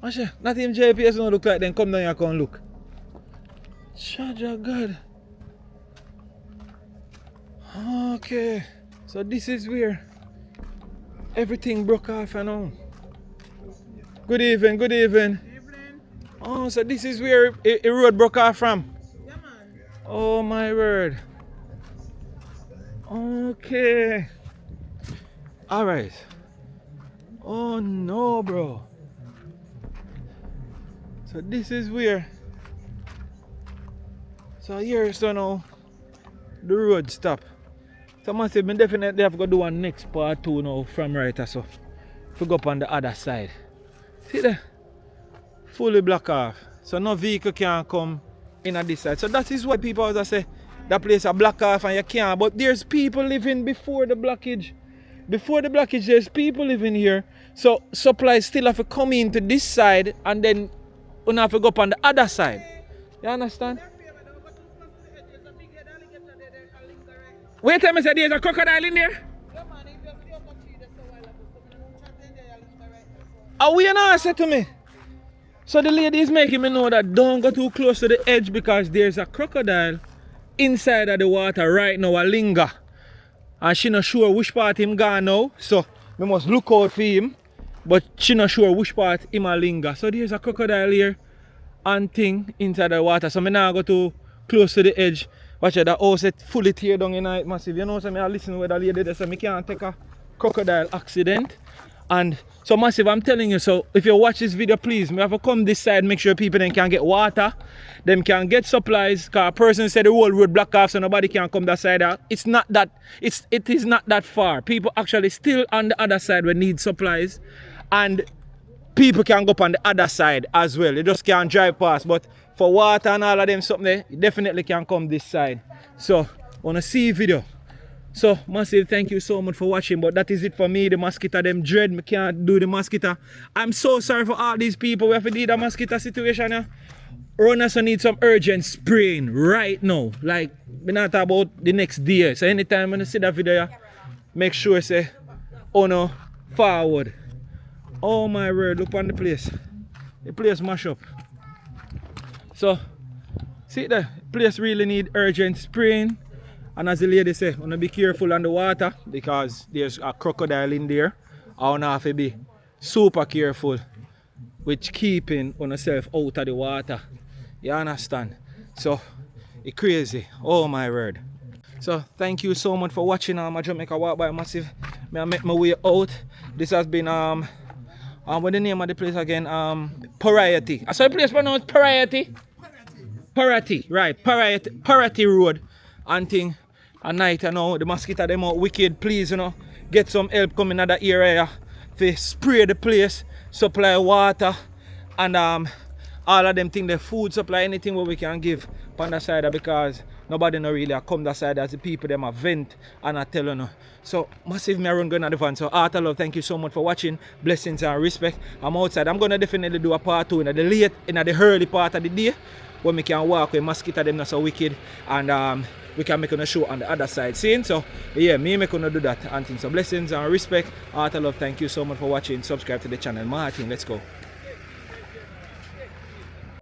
Actually, not even JPS don't look like them. Come down here, come look. Charge of God. Okay. So this is where everything broke off and all. Good evening. Oh, so this is where a road broke off from. Yeah, man. Oh my word. Okay. Alright. Oh no, bro. So this is where. So here, so now the road stop. So I say, I definitely have to do one next part 2 now from right or so. To go up on the other side. See there? Fully block off. So no vehicle can come in at this side. So that is why people always say that place is block off and you can't. But there's people living before the blockage. Before the blockage, there's people living here. So supplies still have to come into this side and then you have to go up on the other side. You understand? Wait a minute, there's a crocodile in there? Oh, you know, said to me. So the lady is making me know that don't go too close to the edge because there's a crocodile inside of the water right now, a linger. And she not sure which part him gone now. So we must look out for him. But she not sure which part him a linger. So there's a crocodile here. and thing inside the water. So I now go to close to the edge. Watch out, the house is fully tear down in it massive. You know, so I listen with the lady there, so I can't take a crocodile accident. And so massive, I'm telling you, so if you watch this video, please, me have to come this side, make sure people then can get water, them can get supplies, because a person said the whole road block off so nobody can come that side out. It is not that far. People actually still on the other side will need supplies, and people can go up on the other side as well. You just can't drive past, but for water and all of them something there, you definitely can come this side. So, wanna see video. So, massive thank you so much for watching, but that is it for me. The mosquito, them dread, me can't do the mosquito. I'm so sorry for all these people who have to do the mosquito situation. Runners need some urgent spraying right now. Like, we not talk about the next day. So, anytime when you see that video, make sure say, oh no, forward. Oh my word, look on the place. The place mash up. So, see the place really need urgent spraying. And as the lady say, wanna be careful on the water because there's a crocodile in there. I wanna have to be super careful with keeping yourself out of the water. You understand? So it's crazy. Oh my word. So thank you so much for watching my Jamaica Walk By massive. I make my way out. This has been what the name of the place again? Parity. I saw the place pronounced Parity. Parity, right? Parity Road and thing. At night, you know, the mosquito them out wicked. Please, you know, get some help coming in that area to spray the place, supply water, and all of them things, the food supply, anything where we can give on the side because nobody no really come that side as the people them a vent and I tell you no. So massive me run going at the van. So Art of Love, thank you so much for watching. Blessings and respect. I'm outside. I'm gonna definitely do a part 2 in the late, in the early part of the day where we can walk with mosquito them not so wicked and we can make a show on the other side. See? So yeah, me make gonna do that and things. So blessings and respect. Art of Love, thank you so much for watching. Subscribe to the channel. Martin, let's go.